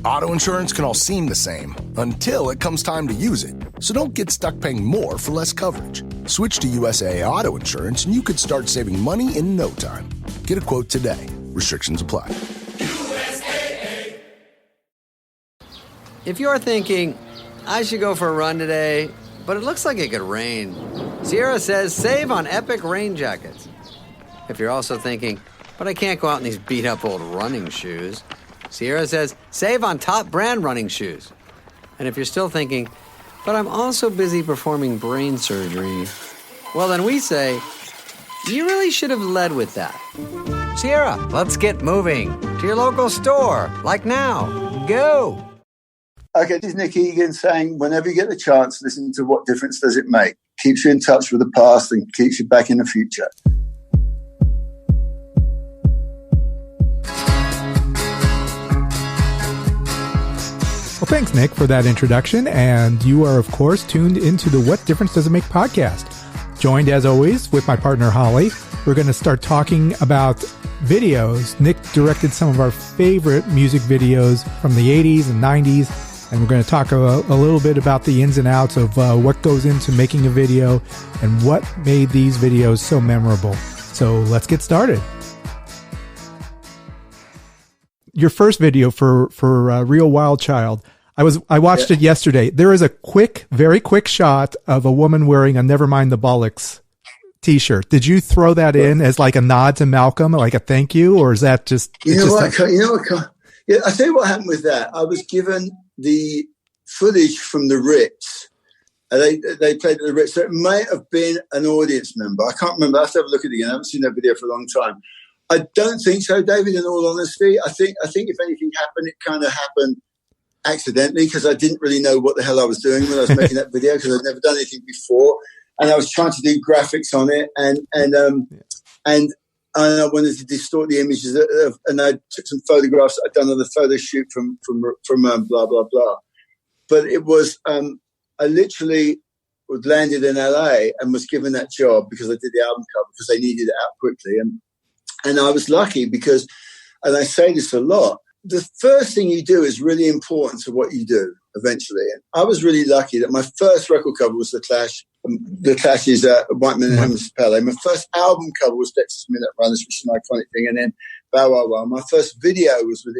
Auto insurance can all seem the same until it comes time to use it. So don't get stuck paying more for less coverage. Switch to USAA Auto Insurance and you could start saving money in no time. Get a quote today. Restrictions apply. USAA. If you're thinking, I should go for a run today, but it looks like it could rain, Sierra says save on epic rain jackets. If you're also thinking, but I can't go out in these beat-up old running shoes, Sierra says save on top brand running shoes. And if you're still thinking, but I'm also busy performing brain surgery, well then we say, you really should have led with that. Sierra, let's get moving to your local store, like now. Go! Okay, this is Nick Egan saying, whenever you get the chance, listen to What Difference Does It Make? Keeps you in touch with the past and keeps you back in the future. Well, thanks, Nick, for that introduction. And you are, of course, tuned into the What Difference Does It Make podcast. Joined, as always, with my partner, Holly. We're going to start talking about videos. Nick directed some of our favorite music videos from the 80s and 90s. And we're going to talk a little bit about the ins and outs of what goes into making a video and what made these videos so memorable. So let's get started. Your first video for Real Wild Child, I watched it yesterday. There is a very quick shot of a woman wearing a Nevermind the Bollocks t-shirt. Did you throw that in as like a nod to Malcolm, like a thank you, or is that just? Yeah, I tell you what happened with that. I was given the footage from the Ritz. They played at the Ritz, so it may have been an audience member. I can't remember. I have to have a look at it again. I haven't seen that video for a long time. I don't think so, David, in all honesty. I think if anything happened, it kind of happened accidentally because I didn't really know what the hell I was doing when I was making that video because I'd never done anything before. And I was trying to do graphics on it and I wanted to distort the images and I took some photographs. I'd done another photo shoot from blah, blah, blah. But it was, I literally landed in LA and was given that job because I did the album cover because they needed it out quickly. And I was lucky because, and I say this a lot, the first thing you do is really important to what you do eventually. And I was really lucky that my first record cover was The Clash. The Clash is White Man and Hammer's Palais. My first album cover was Dexter's Midnight Runners, which is an iconic thing. And then Bow Wow Wow. My first video was with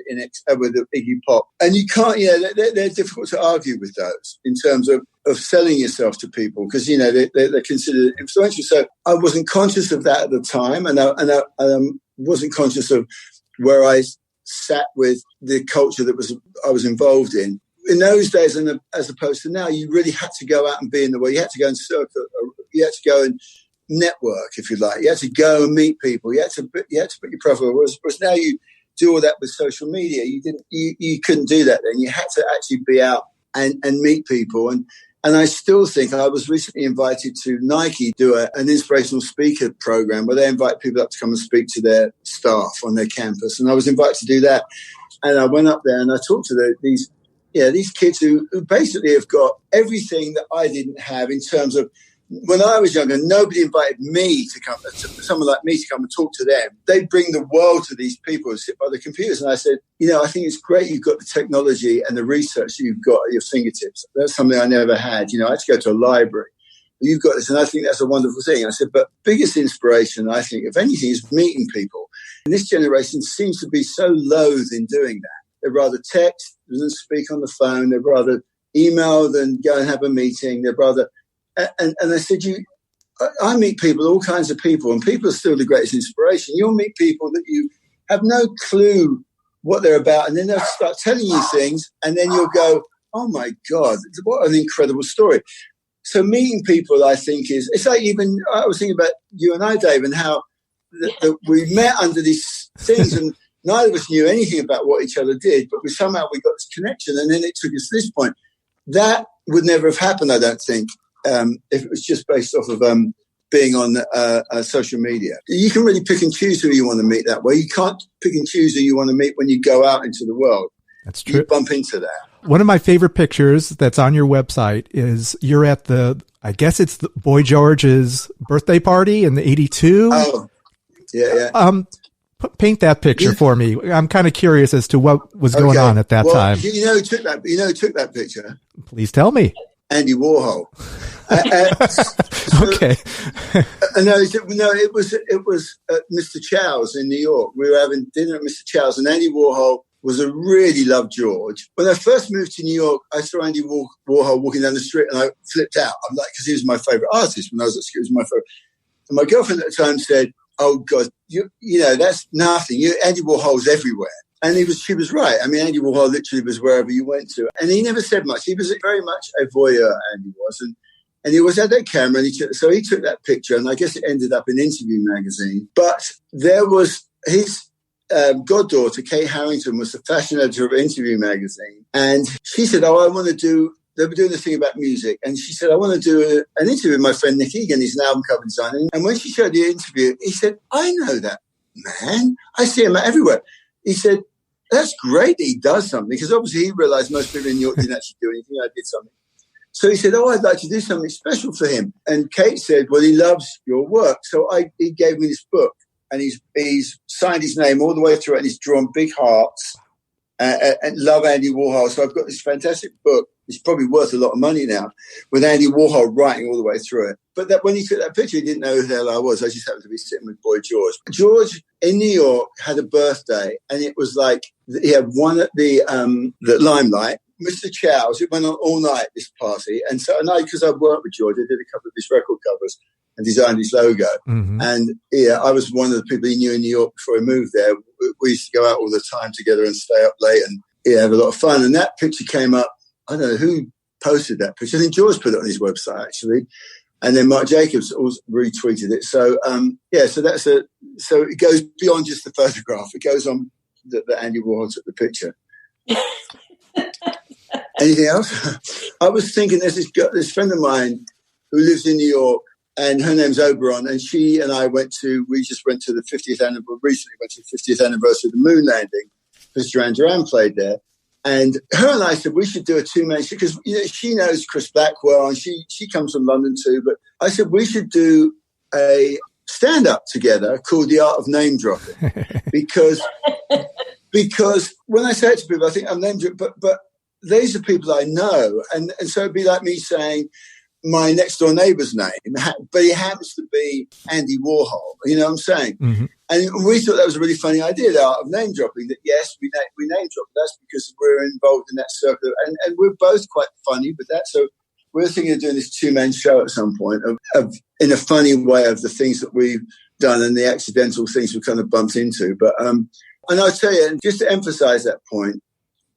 Iggy Pop. And you can't, they're difficult to argue with those in terms of selling yourself to people because, they're considered influential. So I wasn't conscious of that at the time. And I wasn't conscious of where I sat with the culture that I was involved in. In those days, and as opposed to now, you really had to go out and be in the world. You had to go and circle. You had to go and network, if you like. You had to go and meet people. You had to put your profile. Whereas now you do all that with social media. You couldn't do that then. You had to actually be out and meet people. And I still think I was recently invited to Nike do an inspirational speaker program where they invite people up to come and speak to their staff on their campus. And I was invited to do that. And I went up there and I talked to these kids who basically have got everything that I didn't have in terms of when I was younger, nobody invited me to come, someone like me to come and talk to them. They bring the world to these people who sit by the computers. And I said, I think it's great you've got the technology and the research that you've got at your fingertips. That's something I never had. I had to go to a library. You've got this, and I think that's a wonderful thing. I said, but biggest inspiration, I think, if anything, is meeting people. And this generation seems to be so loath in doing that. They'd rather text than speak on the phone. They'd rather email than go and have a meeting. They'd rather... And I said, I meet people, all kinds of people, and people are still the greatest inspiration. You'll meet people that you have no clue what they're about, and then they'll start telling you things, and then you'll go, oh my God, what an incredible story. So meeting people, I think, it's like even, I was thinking about you and I, Dave, and how we met under these things, and neither of us knew anything about what each other did, but somehow we got this connection, and then it took us to this point. That would never have happened, I don't think. If it was just based off of being on social media. You can really pick and choose who you want to meet that way. You can't pick and choose who you want to meet when you go out into the world. That's true. You bump into that. One of my favorite pictures that's on your website is you're at I guess it's the Boy George's birthday party in the 82. Oh, yeah. Paint that picture for me. I'm kind of curious as to what was going on at that time. You know who took that picture? Please tell me. Andy Warhol. Okay. No, it was at Mr. Chow's in New York. We were having dinner at Mr. Chow's, and Andy Warhol was a really loved George. When I first moved to New York, I saw Andy Warhol walking down the street, and I flipped out. I'm like, because he was my favorite artist when I was at school. He was my favorite. And my girlfriend at the time said, "Oh God, you know that's nothing. Andy Warhol's everywhere." And she was right. I mean, Andy Warhol literally was wherever you went to. And he never said much. He was very much a voyeur, Andy was. And he always had that camera. And so he took that picture. And I guess it ended up in Interview magazine. But there was his goddaughter, Kate Harrington, was the fashion editor of Interview magazine. And she said, "Oh, I want to do..." They were doing this thing about music. And she said, "I want to do an interview with my friend Nick Egan. He's an album cover designer." And when she showed the interview, he said, "I know that man. I see him everywhere." He said, "That's great that he does something." Because obviously he realized most people in New York didn't actually do anything. I did something. So he said, "Oh, I'd like to do something special for him." And Kate said, "Well, he loves your work." So he gave me this book. And he's signed his name all the way through it. And he's drawn big hearts. And love Andy Warhol. So I've got this fantastic book. It's probably worth a lot of money now, with Andy Warhol writing all the way through it. But when he took that picture, he didn't know who the hell I was. I just happened to be sitting with Boy George. George in New York had a birthday, and it was like he had one at the Limelight. Mr. Chow's, it went on all night, this party. And so, because I worked with George, I did a couple of his record covers and designed his logo. Mm-hmm. And I was one of the people he knew in New York before he moved there. We used to go out all the time together and stay up late and have a lot of fun. And that picture came up. I don't know who posted that picture. I think George put it on his website, actually. And then Mark Jacobs also retweeted it. So, so it goes beyond just the photograph. It goes on that Andy Warhol took the picture. Anything else? I was thinking there's this friend of mine who lives in New York, and her name's Oberon, and she and I we just went to the 50th anniversary, recently went to the 50th anniversary of the moon landing, because Duran Duran played there. And her and I said, we should do a two-man show, because she knows Chris Blackwell, and she comes from London too. But I said, we should do a stand-up together called The Art of Name Dropping. because when I say it to people, I think I'm name dropping, but these are people I know. And so it'd be like me saying my next-door neighbour's name, but he happens to be Andy Warhol. You know what I'm saying? Mm-hmm. And we thought that was a really funny idea, the art of name dropping, that yes, we name drop. That's because we're involved in that circle. And we're both quite funny with that. So we're thinking of doing this two-man show at some point of in a funny way of the things that we've done and the accidental things we've kind of bumped into. But and I'll tell you, and just to emphasize that point,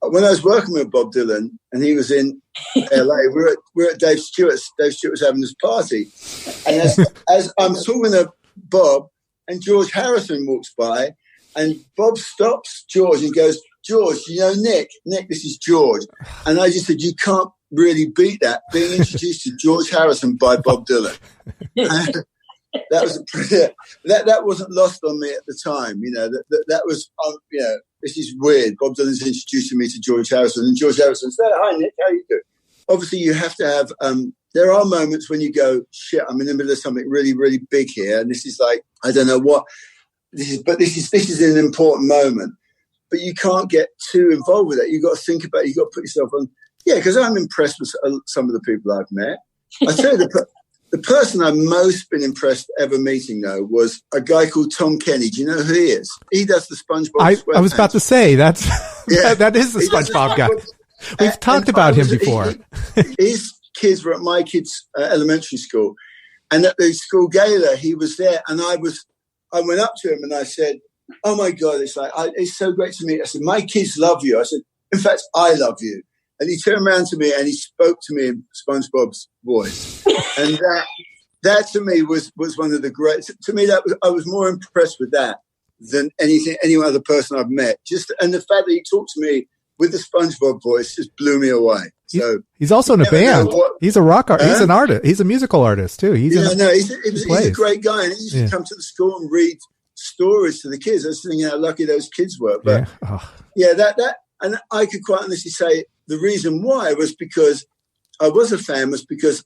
when I was working with Bob Dylan and he was in LA, we're at Dave Stewart's. Dave Stewart was having this party. And as I'm talking to Bob, and George Harrison walks by, and Bob stops George and goes, "George, you know Nick, this is George." And I just said, you can't really beat that, being introduced to George Harrison by Bob Dylan. That wasn't lost on me at the time. That was, this is weird. Bob Dylan's introducing me to George Harrison, and George Harrison said, "Hi Nick, how you doing?" Obviously, you have to have. There are moments when you go, "Shit, I'm in the middle of something really, really big here," and this is like, I don't know what this is, but this is an important moment. But you can't get too involved with that. You've got to think about it. You've got to put yourself on. Yeah, because I'm impressed with some of the people I've met. I tell you, the person I've most been impressed ever meeting, though, was a guy called Tom Kenny. Do you know who he is? He does the SpongeBob. I was about to say, that is the SpongeBob guy. We've talked about him before. His kids were at my kids' elementary school. And at the school gala, he was there. And I went up to him and I said, "Oh, my God, it's so great to meet." I said, "My kids love you." I said, "In fact, I love you." And he turned around to me and he spoke to me in SpongeBob's voice. And that to me was one of the great. To me, I was more impressed with that than any other person I've met. And the fact that he talked to me with the SpongeBob voice just blew me away. So he's also in a band. He's a rock artist. He's an artist. He's a musical artist too. He's a great guy, and he used to come to the school and read stories to the kids. I was thinking how lucky those kids were. But that, and I could quite honestly say the reason why was because I was a fan, was because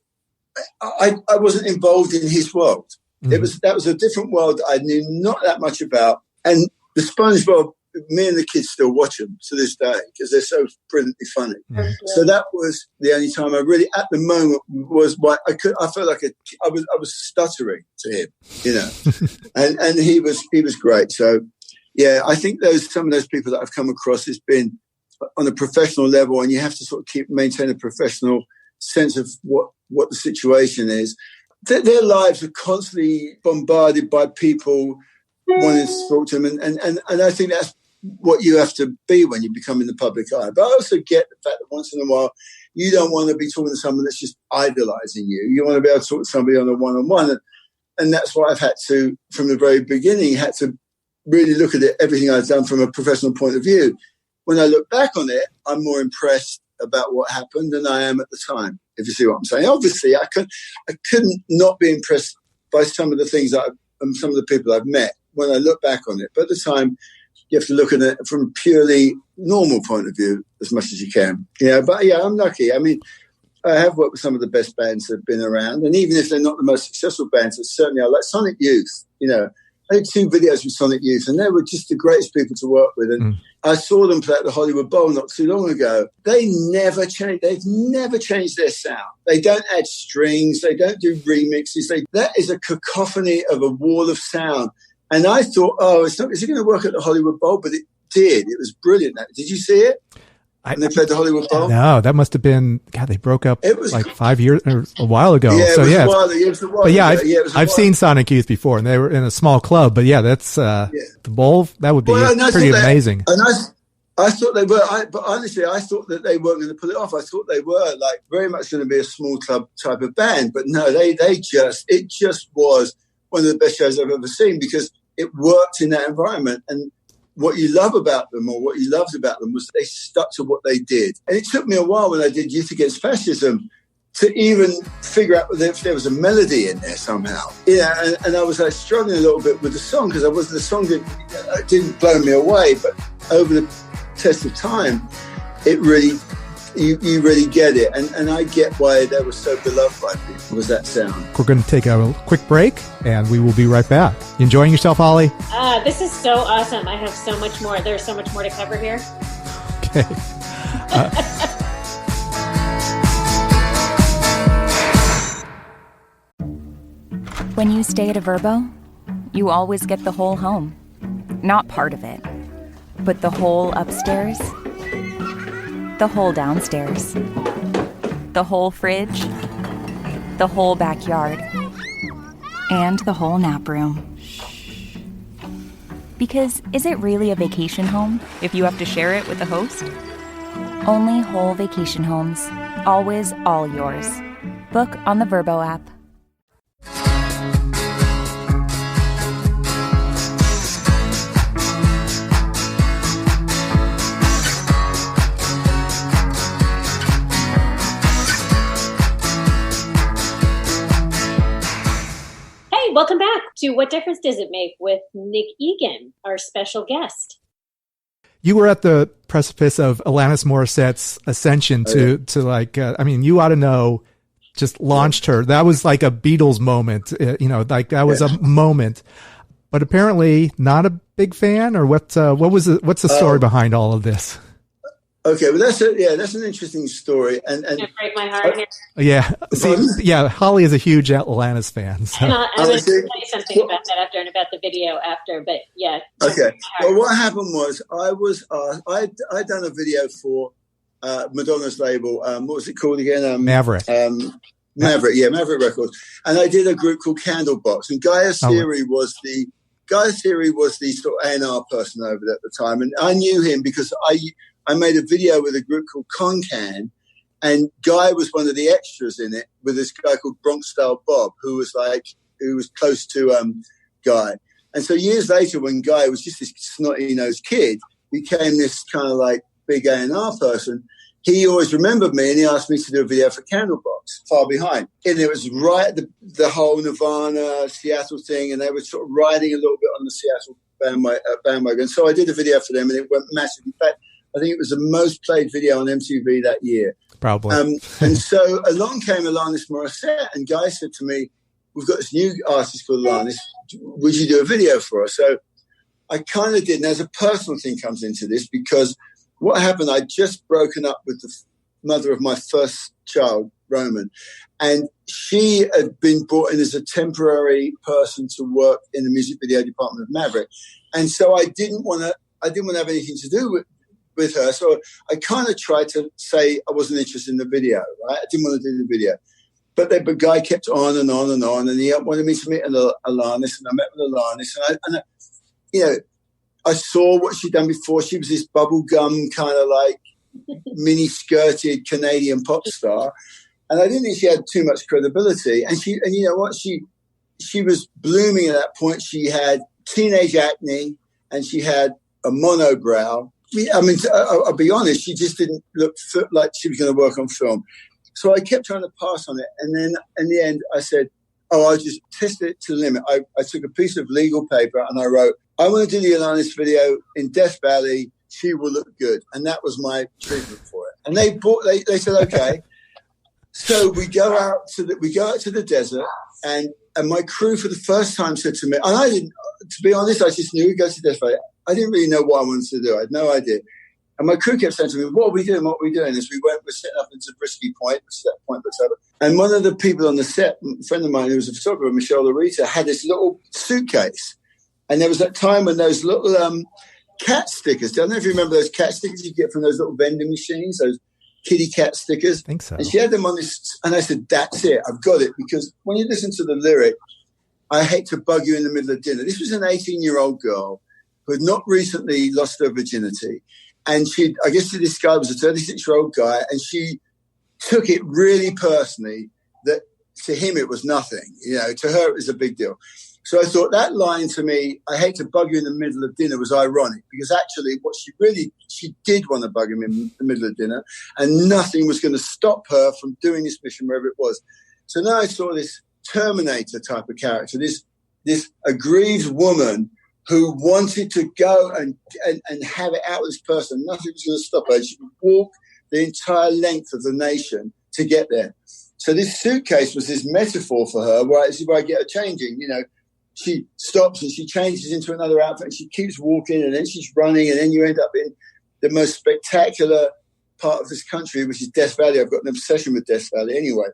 I wasn't involved in his world. Mm-hmm. That was a different world that I knew not that much about. And the SpongeBob, me and the kids still watch them to this day because they're so brilliantly funny. Mm. So that was the only time I really, at the moment, was why I felt like I was stuttering to him, you know, and he was great. So yeah, I think some of those people that I've come across has been on a professional level, and you have to sort of maintain a professional sense of what the situation is. Their lives are constantly bombarded by people wanting to talk to them, and I think that's what you have to be when you become in the public eye. But I also get the fact that once in a while you don't want to be talking to someone that's just idolizing you. You want to be able to talk to somebody on a one-on-one, and that's why I've had to, from the very beginning, had to really look at everything I've done from a professional point of view. When I look back on it, I'm more impressed about what happened than I am at the time, if you see what I'm saying. Obviously, I couldn't not be impressed by some of the things and some of the people I've met when I look back on it. But at the time, you have to look at it from a purely normal point of view as much as you can. Yeah, but yeah, I'm lucky. I mean, I have worked with some of the best bands that have been around, and even if they're not the most successful bands, it's certainly I like Sonic Youth. You know, I did 2 videos with Sonic Youth, and they were just the greatest people to work with. And I saw them play at the Hollywood Bowl not too long ago. They never change. They've never changed their sound. They don't add strings. They don't do remixes. That is a cacophony of a wall of sound. And I thought, is it going to work at the Hollywood Bowl? But it did. It was brilliant. Did you see it? When they played the Hollywood Bowl? No, that must have been, God, they broke up like 5 years, or a while ago. Yeah, I've seen Sonic Youth before, and they were in a small club. But yeah, that's the bowl. That would be pretty amazing. And I thought they were, but honestly, I thought that they weren't going to pull it off. I thought they were like very much going to be a small club type of band. But no, it just was one of the best shows I've ever seen because it worked in that environment. And what you love about them, or what you loved about them, was they stuck to what they did. And it took me a while when I did Youth Against Fascism to even figure out if there was a melody in there somehow. Yeah, and I was like struggling a little bit with the song because the song didn't blow me away. But over the test of time, it really, you really get it. And I get why they were so beloved by people, was that sound. We're going to take a quick break, and we will be right back. You enjoying yourself, Holly? This is so awesome. I have so much more. There's so much more to cover here. Okay. When you stay at a Vrbo, you always get the whole home. Not part of it, but the whole upstairs, the whole downstairs, the whole fridge, the whole backyard, and the whole nap room. Because is it really a vacation home if you have to share it with a host? Only whole vacation homes. Always all yours. Book on the Vrbo app. Welcome back to What Difference Does It Make with Nick Egan, our special guest. You were at the precipice of Alanis Morissette's ascension to you ought to know, just launched her. That was like a Beatles moment, that was a moment. But apparently not a big fan, or what's the story behind all of this? Okay, well that's an interesting story, and break my heart here. Yeah, Holly is a huge Alanis fan. So. I was going to tell you something about that after, and about the video after, but yeah. Okay. Well, what happened was I'd done a video for Madonna's label. What was it called again? Maverick. Maverick Records, and I did a group called Candlebox, and Guy Asiri was the sort of A&R person over there at the time, and I knew him because I made a video with a group called Concan, and Guy was one of the extras in it with this guy called Bronx Style Bob, who was close to Guy. And so years later, when Guy was just this snotty-nosed kid, became this kind of like big A&R person, he always remembered me, and he asked me to do a video for Candlebox, Far Behind. And it was right at the whole Nirvana, Seattle thing, and they were sort of riding a little bit on the Seattle bandwagon. So I did a video for them, and it went massive. In fact, I think it was the most played video on MTV that year. Probably. And so along came Alanis Morissette, and Guy said to me, we've got this new artist called Alanis. Would you do a video for us? So I kind of did. And there's a personal thing comes into this, because what happened, I'd just broken up with the mother of my first child, Roman, and she had been brought in as a temporary person to work in the music video department of Maverick. And so I didn't want to have anything to do with her. So I kind of tried to say I wasn't interested in the video, right? I didn't want to do the video. But the guy kept on and on and on, and he wanted me to meet Alanis, and I met with Alanis, and I saw what she'd done before. She was this bubblegum kind of like mini-skirted Canadian pop star, and I didn't think she had too much credibility. And you know what? She was blooming at that point. She had teenage acne, and she had a monobrow. I mean, I'll be honest, she just didn't look like she was going to work on film. So I kept trying to pass on it. And then in the end, I said, I'll just test it to the limit. I took a piece of legal paper and I wrote, I want to do the Alanis video in Death Valley. She will look good. And that was my treatment for it. And they said, okay. So we go out to the desert, and my crew for the first time said to me, and I didn't, to be honest, I just knew we'd go to Death Valley. I didn't really know what I wanted to do. I had no idea. And my crew kept saying to me, what are we doing? What are we doing? As we we're setting up into Brisky Point, which is that point that's over. And one of the people on the set, a friend of mine who was a photographer, Michelle Larita, had this little suitcase. And there was that time when those little cat stickers, I don't know if you remember those cat stickers you get from those little vending machines, those kitty cat stickers. I think so. And she had them on this, and I said, that's it, I've got it. Because when you listen to the lyric, I hate to bug you in the middle of dinner. This was an 18-year-old girl who had not recently lost her virginity. And I guess this guy was a 36-year-old guy, and she took it really personally that to him it was nothing. You know, to her it was a big deal. So I thought that line to me, I hate to bug you in the middle of dinner, was ironic, because actually what she did want to bug him in the middle of dinner, and nothing was going to stop her from doing this mission wherever it was. So now I saw this Terminator type of character, this aggrieved woman who wanted to go and have it out with this person. Nothing was going to stop her. She would walk the entire length of the nation to get there. So this suitcase was this metaphor for her, where this is where I get her changing. You know, she stops and she changes into another outfit, and she keeps walking, and then she's running, and then you end up in the most spectacular part of this country, which is Death Valley. I've got an obsession with Death Valley anyway.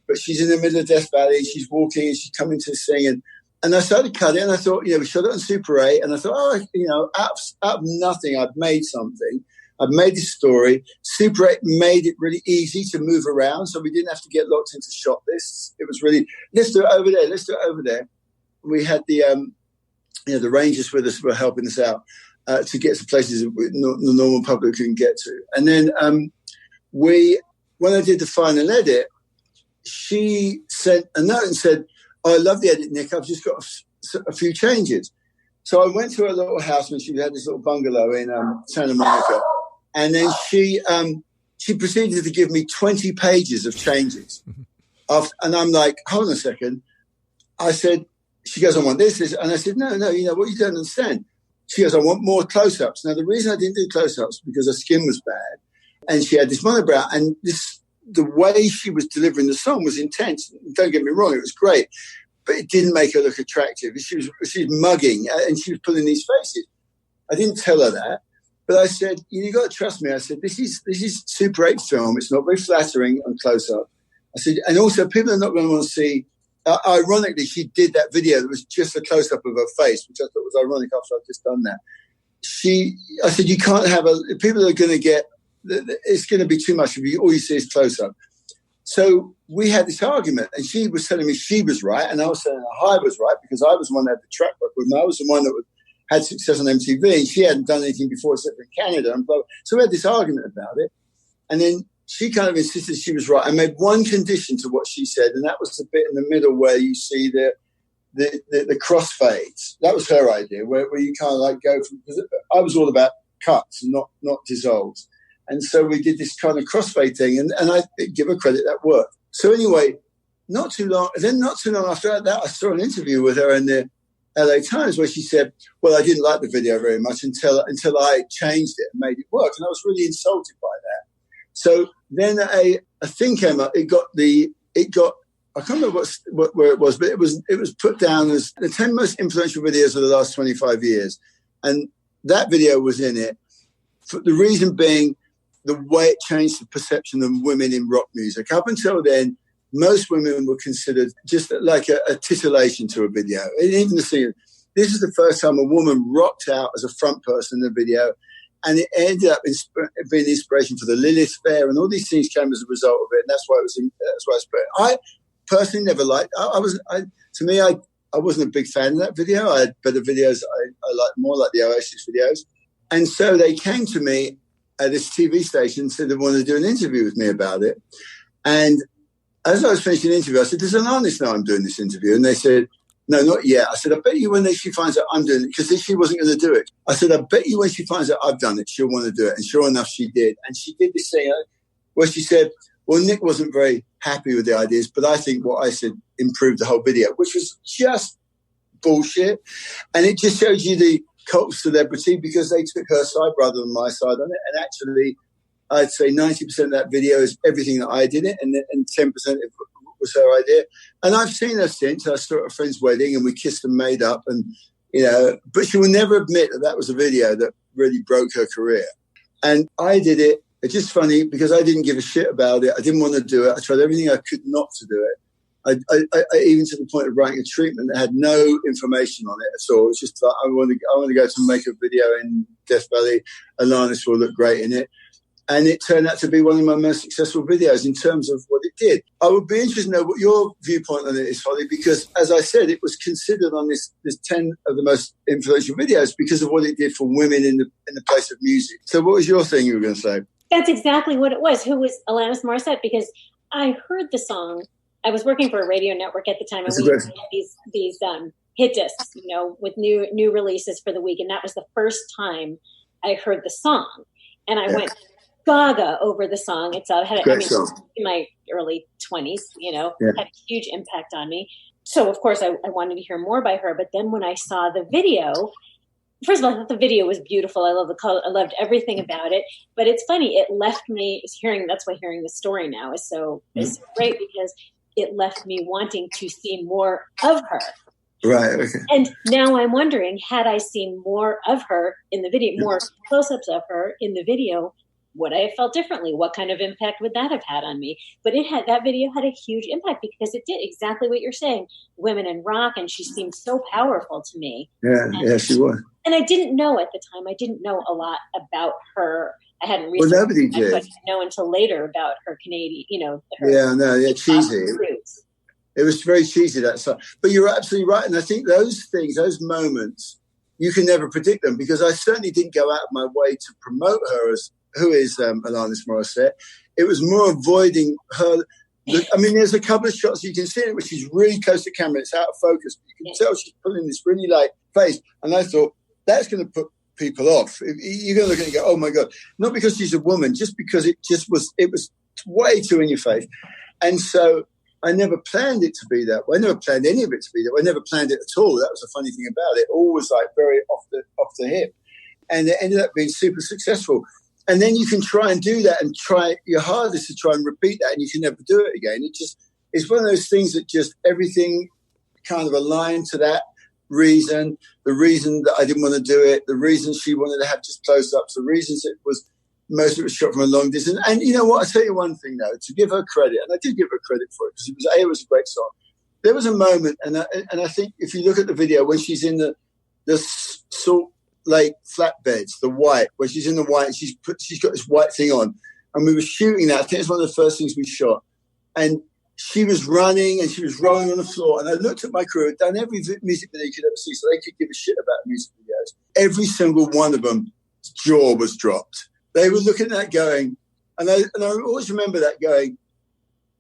But she's in the middle of Death Valley, and she's walking, and she's coming to sing, and I started cutting, and I thought, we shot it on Super 8, and I thought, out of nothing, I've made something. I've made this story. Super 8 made it really easy to move around, so we didn't have to get locked into shot lists. It was really, let's do it over there, let's do it over there. We had the Rangers with us were helping us out to get to places that the normal public couldn't get to. And then when I did the final edit, she sent a note and said, I love the edit, Nick. I've just got a few changes. So I went to her little house when she had this little bungalow in Santa Monica. And then she proceeded to give me 20 pages of changes. And I'm like, hold on a second. I said, she goes, I want this. And I said, no, what you don't understand. She goes, I want more close-ups. Now, the reason I didn't do close-ups because her skin was bad. And she had this monobrow. And the way she was delivering the song was intense. Don't get me wrong, it was great. But it didn't make her look attractive. She was mugging, and she was pulling these faces. I didn't tell her that. But I said, you got to trust me. I said, this is Super 8 film. It's not very flattering on close-up. I said, and also people are not going to want to see. Ironically, she did that video that was just a close-up of her face, which I thought was ironic after I'd just done that. I said, you can't have people are going to get, it's going to be too much of you. All you see is close-up. So we had this argument, and she was telling me she was right, and I was saying I was right, because I was the one that had the track record, and I was the one that had success on MTV, and she hadn't done anything before except in Canada. And blah, blah. So we had this argument about it, and then she kind of insisted she was right. I made one condition to what she said, and that was the bit in the middle where you see the crossfades. That was her idea, where you kind of like go from, because I was all about cuts and not dissolves. And so we did this kind of crossfade thing, and I give her credit, that worked. So anyway, not too long after that, I saw an interview with her in the LA Times where she said, well, I didn't like the video very much until I changed it and made it work. And I was really insulted by that. So then a thing came up. It got I can't remember where it was, but it was put down as the 10 most influential videos of the last 25 years. And that video was in it. For the reason being the way it changed the perception of women in rock music. Up until then, most women were considered just like a titillation to a video. And even the scene, this is the first time a woman rocked out as a front person in the video. And it ended up being inspiration for the Lilith Fair, and all these things came as a result of it. And that's why it was. That's why I personally never liked. I wasn't a big fan of that video. I had better videos I liked more, like the Oasis videos. And so they came to me at this TV station and said they wanted to do an interview with me about it. And as I was finishing the interview, I said, "Does Alanis know I'm doing this interview?" And they said, "No, not yet." I said, "I bet you when she finds out I'm doing it," because she wasn't going to do it. I said, "I bet you when she finds out I've done it, she'll want to do it." And sure enough, she did. And she did this thing where she said, "Well, Nick wasn't very happy with the ideas, but I think what I said improved the whole video," which was just bullshit. And it just shows you the cult of celebrity, because they took her side rather than my side on it. And actually, I'd say 90% of that video is everything that I did it, and 10% was her idea. And I've seen her since. I saw her at a friend's wedding and we kissed and made up, and but she will never admit that was a video that really broke her career. And I did it. It's just funny because I didn't give a shit about it. I didn't want to do it. I tried everything I could not to do it. I even to the point of writing a treatment that had no information on it at all. It's just like, I want to go to make a video in Death Valley. Alanis will look great in it. And it turned out to be one of my most successful videos in terms of what it did. I would be interested to know what your viewpoint on it is, Holly, because, as I said, it was considered on this 10 of the most influential videos because of what it did for women in the place of music. So what was your thing you were going to say? That's exactly what it was. Who was Alanis Morissette? Because I heard the song. I was working for a radio network at the time, and we had these hit discs, with new releases for the week. And that was the first time I heard the song. And I went gaga over the song. In my early 20s, had a huge impact on me. So of course I wanted to hear more by her. But then when I saw the video, first of all, I thought the video was beautiful. I love the color. I loved everything about it. But it's funny. It left me that's why hearing the story now is so great, because it left me wanting to see more of her. Right. Okay. And now I'm wondering, had I seen more of her in the video, more close-ups of her in the video, would I have felt differently? What kind of impact would that have had on me? But that video had a huge impact because it did exactly what you're saying. Women in rock, and she seemed so powerful to me. Yeah, she was. And I didn't know at the time. I didn't know a lot about her. I hadn't researched. Well, nobody did. I didn't know until later about her Canadian, cheesy. It was very cheesy, that song. But you're absolutely right. And I think those things, those moments, you can never predict them, because I certainly didn't go out of my way to promote her as who is Alanis Morissette. It was more avoiding her. There's a couple of shots you can see it where she's really close to camera. It's out of focus. You can tell she's pulling this really light face. And I thought, that's going to put people off. You're going to look at it and go, oh my God. Not because she's a woman, just because it was way too in your face. And so I never planned it to be that way. I never planned any of it to be that way. I never planned it at all. That was the funny thing about it. All was like very off the hip. And it ended up being super successful. And then you can try and do that and try your hardest to try and repeat that, and you can never do it again. It's one of those things that just everything kind of aligned to that reason, the reason that I didn't want to do it, the reason she wanted to have just close-ups, the reasons it was most of it was shot from a long distance. And you know what? I'll tell you one thing, though, to give her credit, and I did give her credit for it, because it was a great song. There was a moment, and I think if you look at the video, when she's in the Salt Lake flatbeds, the white, where she's in the white, and she's got this white thing on, and we were shooting that. I think it's one of the first things we shot, and she was running and she was rolling on the floor, and I looked at my crew, had done every music video you could ever see, so they could give a shit about music videos. Every single one of them, jaw was dropped. They were looking at that going, and I always remember that going,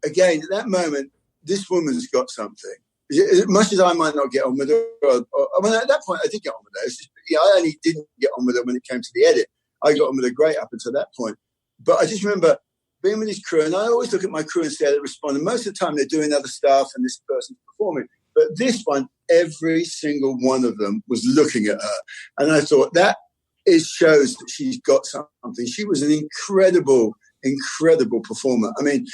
again, at that moment, this woman's got something. As much as I might not get on with her, at that point I did get on with her. I only didn't get on with her when it came to the edit. I got on with her great up until that point. But I just remember being with this crew, and I always look at my crew and see how they respond. And most of the time they're doing other stuff and this person's performing. But this one, every single one of them was looking at her. And I thought, shows that she's got something. She was an incredible, incredible performer. I mean,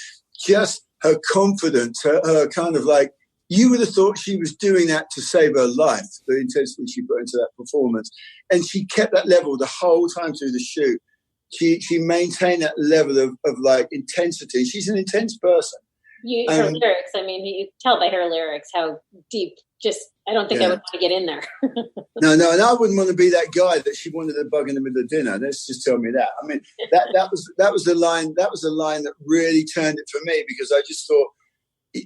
just her confidence, her kind of like you would have thought she was doing that to save her life, the intensity she put into that performance. And she kept that level the whole time through the shoot. She maintained that level of like intensity. She's an intense person. Her lyrics, I mean, you tell by her lyrics how deep, I don't think I would want to get in there. No, and I wouldn't want to be that guy that she wanted to bug in the middle of dinner. Let's just tell me that. I mean, that was the line that really turned it for me, because I just thought,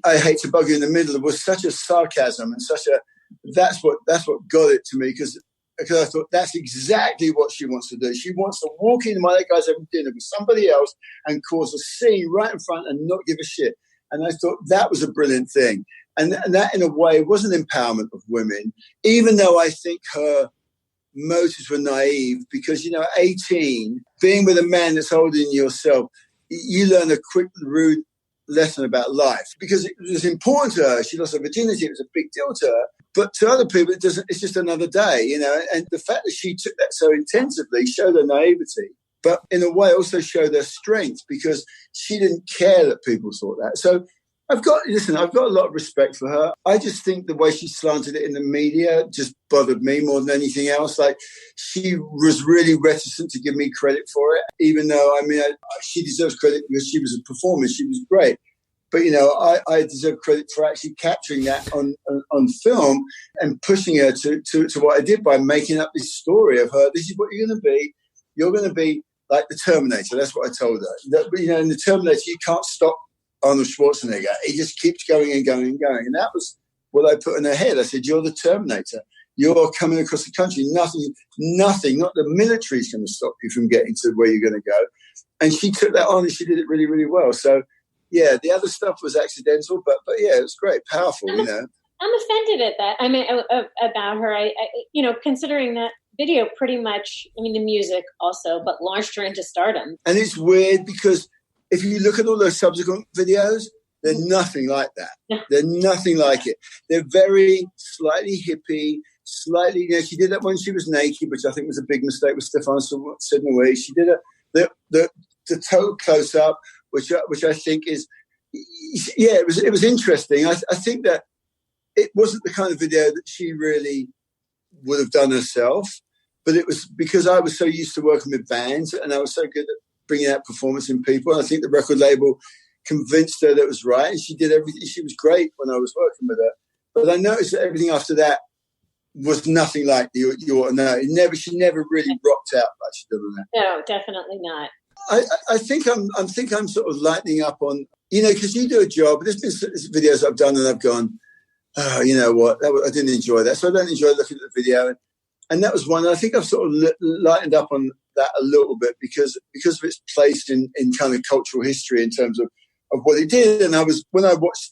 I hate to bug you in the middle. It was such a sarcasm and that's what got it to me, because I thought that's exactly what she wants to do. She wants to walk in my guys having dinner with somebody else and cause a scene right in front and not give a shit. And I thought that was a brilliant thing. And that, in a way, was an empowerment of women, even though I think her motives were naive, because, 18, being with a man that's older than yourself, you learn a quick, rude lesson about life, because it was important to her. She lost her virginity. It was a big deal to her. But to other people, it's just another day, And the fact that she took that so intensively showed her naivety, but in a way also showed her strength, because she didn't care that people thought that. So I've got a lot of respect for her. I just think the way she slanted it in the media just bothered me more than anything else. Like, she was really reticent to give me credit for it, even though, she deserves credit because she was a performer. She was great. But, I deserve credit for actually capturing that on film and pushing her to what I did by making up this story of her. This is what you're going to be. You're going to be like the Terminator. That's what I told her. But, in the Terminator, you can't stop Arnold Schwarzenegger. He just keeps going and going and going. And that was what I put in her head. I said, you're the Terminator. You're coming across the country. Nothing, not the military is going to stop you from getting to where you're going to go. And she took that on and she did it really, really well. So, yeah, the other stuff was accidental, but yeah, it was great, powerful, I'm offended at that. I mean, about her, I considering that video pretty much, the music also, but launched her into stardom. And it's weird because if you look at all those subsequent videos, they're nothing like that. No. They're nothing like it. They're very slightly hippie, slightly, she did that when she was naked, which I think was a big mistake with Stefan Sidney. She did the total close-up, which I think is, it was interesting. I think that it wasn't the kind of video that she really would have done herself, but it was because I was so used to working with bands and I was so good at bringing out performance in people. And I think the record label convinced her that it was right. And she did everything. She was great when I was working with her. But I noticed that everything after that was nothing like she never really rocked out like she did on that. No, definitely not. I think I'm sort of lightening up on, because you do a job. There's been videos I've done and I've gone, oh, you know what? I didn't enjoy that. So I don't enjoy looking at the video. And that was one. And I think I've sort of lightened up on that a little bit because of its place in kind of cultural history in terms of what it did. And when I watched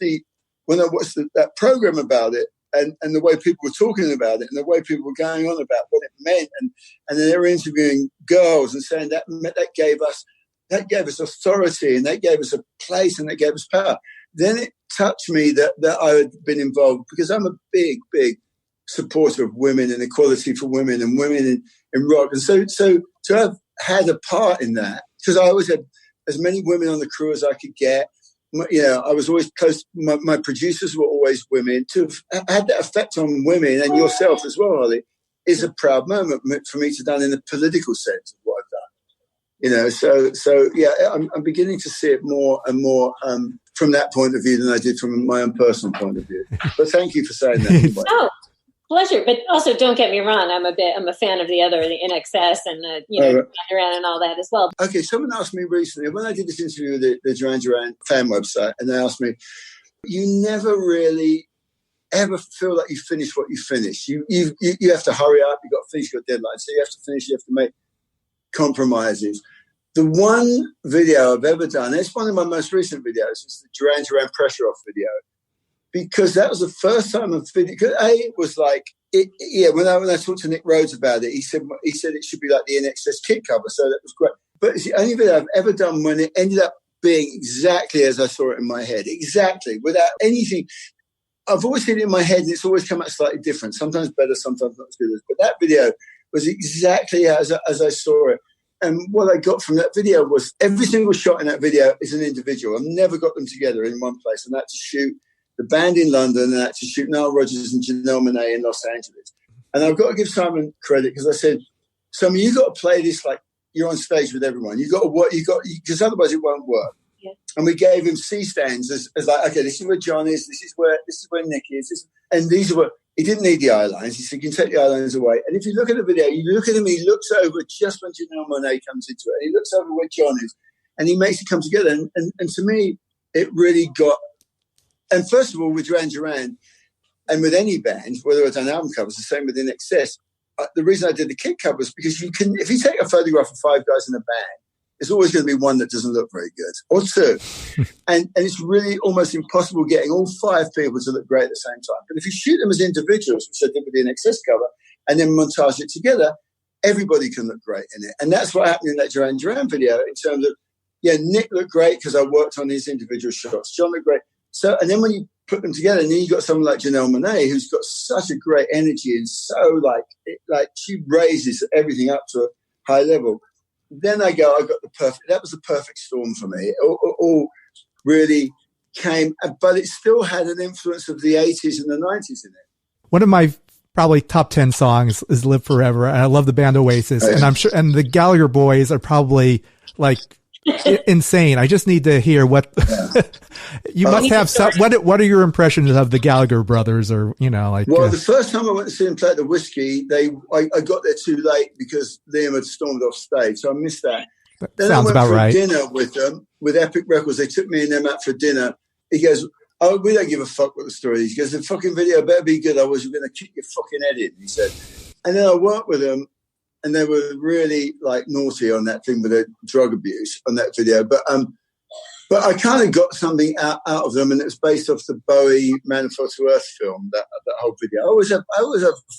that program about it and the way people were talking about it and the way people were going on about what it meant, and then they were interviewing girls and saying that gave us authority and that gave us a place and that gave us power. Then it touched me that I had been involved, because I'm a big, big supporter of women and equality for women and women in rock. And so to have had a part in that, because I always had as many women on the crew as I could get. I was always close. My producers were always women. To have had that effect on women and yourself as well, Holly, is a proud moment for me to have done in the political sense of what I've done. So yeah, I'm beginning to see it more and more from that point of view than I did from my own personal point of view. But thank you for saying that. Oh, pleasure. But also, don't get me wrong. I'm a fan of the NXS and Duran and all that as well. Okay, someone asked me recently when I did this interview with the Duran Duran fan website, and they asked me, "You never really ever feel like you finish what you finish. You have to hurry up. You got to finish your deadline. So you have to finish. You have to make compromises." The one video I've ever done, it's one of my most recent videos, is the Duran Duran Pressure Off video. Because that was the first time I've video. It was like, when I talked to Nick Rhodes about it, he said it should be like the NXS kit cover, so that was great. But it's the only video I've ever done when it ended up being exactly as I saw it in my head, exactly, without anything. I've always seen it in my head, and it's always come out slightly different, sometimes better, sometimes not as good as. But that video was exactly as I saw it. And what I got from that video was every single shot in that video is an individual. I've never got them together in one place, and I had to shoot the band in London, and I had to shoot Nile Rodgers and Janelle Monáe in Los Angeles. And I've got to give Simon credit because I said, Simon, you got to play this like you're on stage with everyone. You got to work. Because otherwise it won't work. Yeah. And we gave him C stands as like, okay, this is where John is. This is where Nick is. And these are what he didn't need the eye lines. He said, you can take the eye lines away. And if you look at the video, you look at him. He looks over just when Janelle Monáe comes into it. He looks over where John is, and he makes it come together. And to me, it really got. And first of all, with Duran Duran, and with any band, whether it's on album covers, the same with INXS. The reason I did the kit covers because if you take a photograph of 5 guys in a band, it's always going to be one that doesn't look very good, or 2, and it's really almost impossible getting all 5 people to look great at the same time. But if you shoot them as individuals, which I did with the INXS cover, and then montage it together, everybody can look great in it, and that's what happened in that Duran Duran video. In terms of, Nick looked great because I worked on his individual shots. John looked great. So, and then when you put them together, and then you got someone like Janelle Monáe, who's got such a great energy and so like she raises everything up to a high level. Then I got the perfect. That was the perfect storm for me. It all really came, but it still had an influence of the 80s and the 90s in it. One of my probably top 10 songs is "Live Forever," and I love the band Oasis, and I'm sure, and the Gallagher boys are probably like insane. I just need to hear what you must have. What are your impressions of the Gallagher brothers, or the first time I went to see them play at the Whiskey, I got there too late because Liam had stormed off stage, so I missed that. Then I went for dinner with them with Epic Records. They took me and them out for dinner. He goes, "Oh, we don't give a fuck what the story is." He goes, "The fucking video better be good, otherwise you're going to kick your fucking head in." He said, and then I worked with them. And they were really like naughty on that thing with the drug abuse on that video. But I kind of got something out of them, and it was based off the Bowie Man Fell to Earth film, that whole video. I always have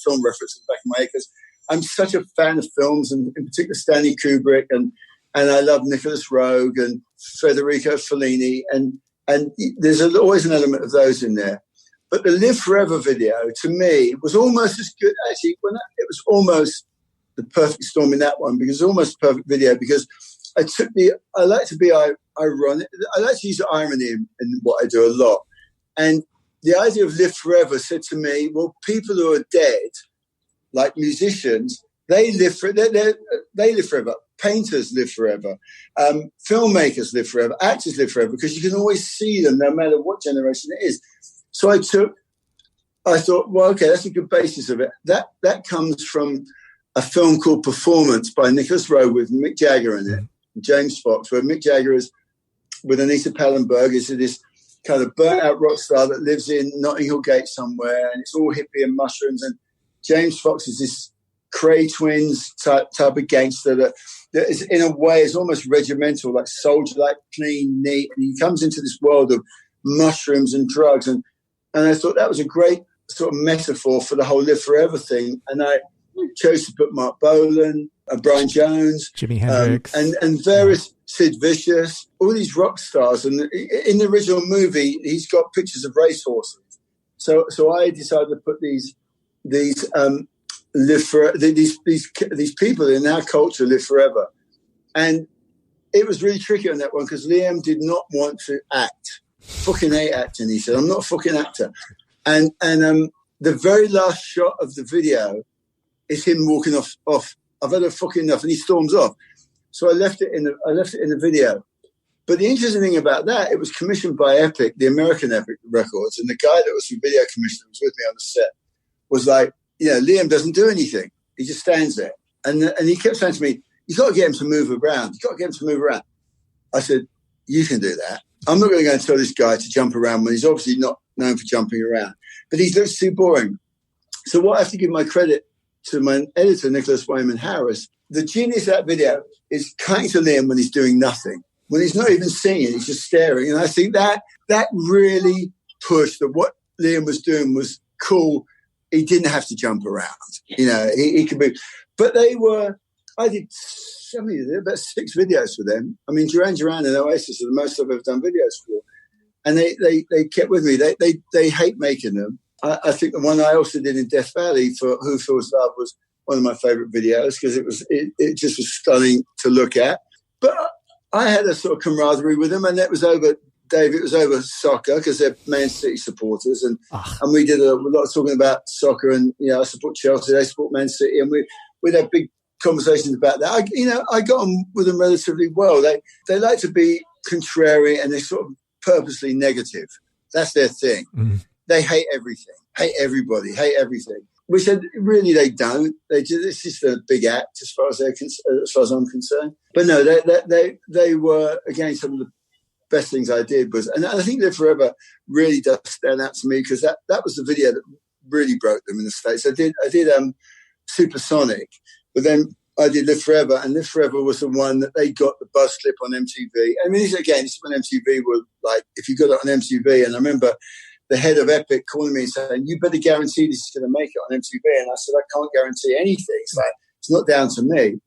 film references back in my head because I'm such a fan of films, and in particular Stanley Kubrick, and I love Nicholas Roeg and Federico Fellini, and there's always an element of those in there. But the Live Forever video, to me, was almost as good, actually, it was almost the perfect storm in that one, because it's almost a perfect video, because I like to be ironic. I like to use irony in what I do a lot. And the idea of Live Forever said to me, well, people who are dead, like musicians, they live forever. Painters live forever. Filmmakers live forever. Actors live forever, because you can always see them no matter what generation it is. So I thought, well, okay, that's a good basis of it. That comes from a film called Performance by Nicholas Roeg with Mick Jagger in it, James Fox, where Mick Jagger is with Anita Pallenberg, is this kind of burnt-out rock star that lives in Notting Hill Gate somewhere, and it's all hippie and mushrooms, and James Fox is this Cray Twins type of gangster that is, in a way, is almost regimental, like soldier-like, clean, neat, and he comes into this world of mushrooms and drugs, and I thought that was a great sort of metaphor for the whole Live Forever thing, and I chose to put Mark Bolan, Brian Jones, Jimi Hendrix, and various Sid Vicious, all these rock stars. And in the original movie, he's got pictures of racehorses. So I decided to put these people in our culture live forever. And it was really tricky on that one because Liam did not want to act. Fucking hate acting, he said. I'm not a fucking actor. And the very last shot of the video is him walking off. I've had a fucking enough, and he storms off. So I left it in the video. But the interesting thing about that, it was commissioned by Epic, the American Epic Records, and the guy that was the video commissioner was with me on the set was like, Liam doesn't do anything. He just stands there. And he kept saying to me, "You've got to get him to move around. You've got to get him to move around." I said, "You can do that. I'm not going to go and tell this guy to jump around when he's obviously not known for jumping around. But he looks too boring." So what I have to give my credit to my editor, Nicholas Wayman Harris, the genius of that video is cutting to Liam when he's doing nothing. When he's not even singing, he's just staring. And I think that really pushed that what Liam was doing was cool. He didn't have to jump around. He could be. But I did about 6 videos for them. I mean, Duran Duran and Oasis are the most I've ever done videos for. And they kept with me. They hate making them. I think the one I also did in Death Valley for Who Feels Love was one of my favorite videos because it just was stunning to look at. But I had a sort of camaraderie with them, and that was over Dave, it was over soccer because they're Man City supporters, and we did a lot of talking about soccer. And I support Chelsea, they support Man City, and we'd have big conversations about that. I got on with them relatively well. They like to be contrary, and they're sort of purposely negative. That's their thing. Mm-hmm. They hate everything, hate everybody, hate everything. Which really they don't. It's just a big act as far as I'm concerned. But no, they were, again, some of the best things I did was, and I think Live Forever really does stand out to me because that was the video that really broke them in the States. I did Supersonic, but then I did Live Forever, and Live Forever was the one that they got the buzz clip on MTV. I mean, this is when MTV were like, if you got it on MTV, and I remember the head of Epic calling me and saying, "You better guarantee this is going to make it on MTV." And I said, "I can't guarantee anything. It's not down to me."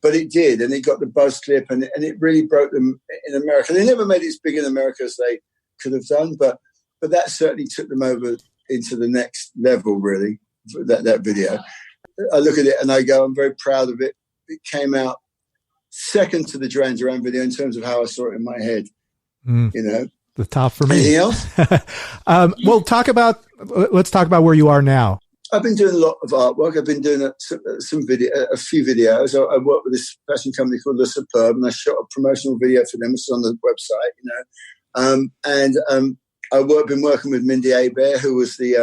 But it did, and it got the buzz clip, and it really broke them in America. They never made it as big in America as they could have done, but that certainly took them over into the next level, really, that video. I look at it and I go, I'm very proud of it. It came out second to the Duran Duran video in terms of how I saw it in my head, The top for me. Anything else? Well, let's talk about where you are now. I've been doing a lot of artwork. I've been doing a few videos. I worked with this fashion company called Le Superb, and I shot a promotional video for them. It's on the website, and I've been working with Mindy Abair, who was the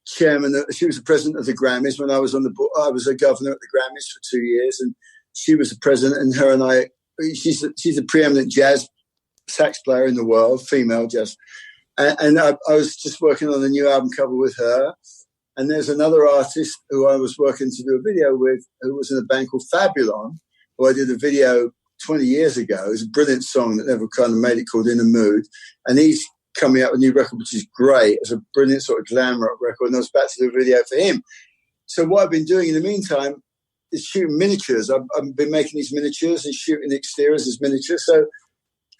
chairman. She was the president of the Grammys when I was on the board. I was a governor at the Grammys for 2 years, and she was the president. And her and I, she's a preeminent jazz sax player in the world, female jazz. And I was just working on a new album cover with her. And there's another artist who I was working to do a video with, who was in a band called Fabulon, who I did a video 20 years ago. It was a brilliant song that never kind of made it, called In a Mood. And he's coming out with a new record, which is great. It's a brilliant sort of glam rock record. And I was about to do a video for him. So what I've been doing in the meantime is shooting miniatures. I've been making these miniatures and shooting exteriors as miniatures.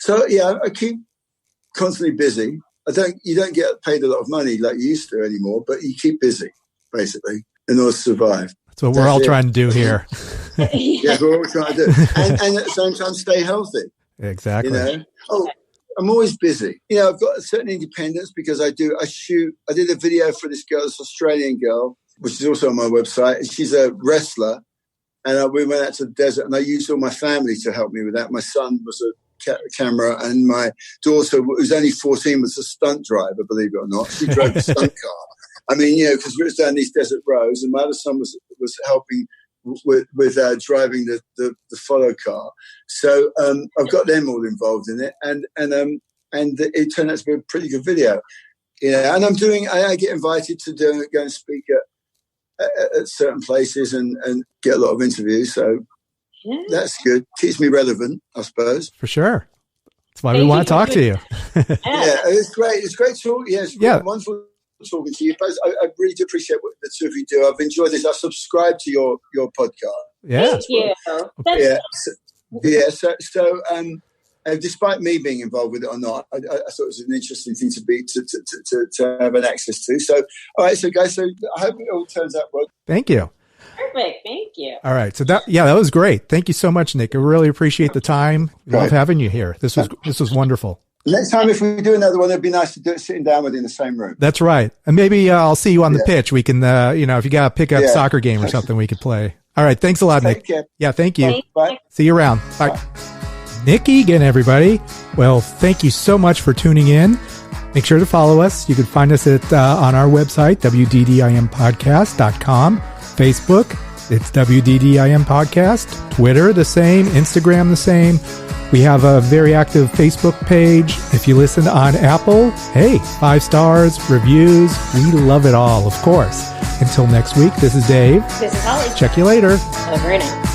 So yeah, I keep constantly busy. You don't get paid a lot of money like you used to anymore, but you keep busy, basically, in order to survive. That's what we're all trying to do here. Yeah, we're all trying to do. And at the same time, stay healthy. Exactly. I'm always busy. I've got a certain independence because I did a video for this girl, this Australian girl, which is also on my website. And she's a wrestler. And we went out to the desert, and I used all my family to help me with that. My son was a camera, and my daughter, who's only 14, was a stunt driver, believe it or not. She drove a stunt car. I mean, because we were down these desert roads, and my other son was helping with driving the follow car. So I've got them all involved in it, and it turned out to be a pretty good video. And I get invited to go and speak at certain places and get a lot of interviews. So that's good. Keeps me relevant, I suppose. For sure. That's why we want to talk to you. Yeah, it's great. It's great talking. Yeah, it's wonderful talking to you. I really do appreciate what the two of you do. I've enjoyed this. I've subscribed to your podcast. Yeah. Thank you. So despite me being involved with it or not, I thought it was an interesting thing to have an access to. So, all right, so guys, I hope it all turns out well. Thank you. Perfect. Thank you. All right. So that was great. Thank you so much, Nick. I really appreciate the time. Love having you here. This was wonderful. Next time, if we do another one, it'd be nice to do it sitting down with you in the same room. That's right. And maybe I'll see you on the pitch. We can, if you got to pick up a soccer game or something, we could play. All right. Thanks a lot, Nick. Care. Yeah. Thank you. Thanks. Bye. See you around. Bye. Nick Egan, everybody. Well, thank you so much for tuning in. Make sure to follow us. You can find us on our website, wddimpodcast.com, Facebook. It's WDDIM Podcast. Twitter, the same. Instagram, the same. We have a very active Facebook page. If you listen on Apple, hey, 5 stars, reviews. We love it all, of course. Until next week, this is Dave. This is Holly. Check you later. Over and out.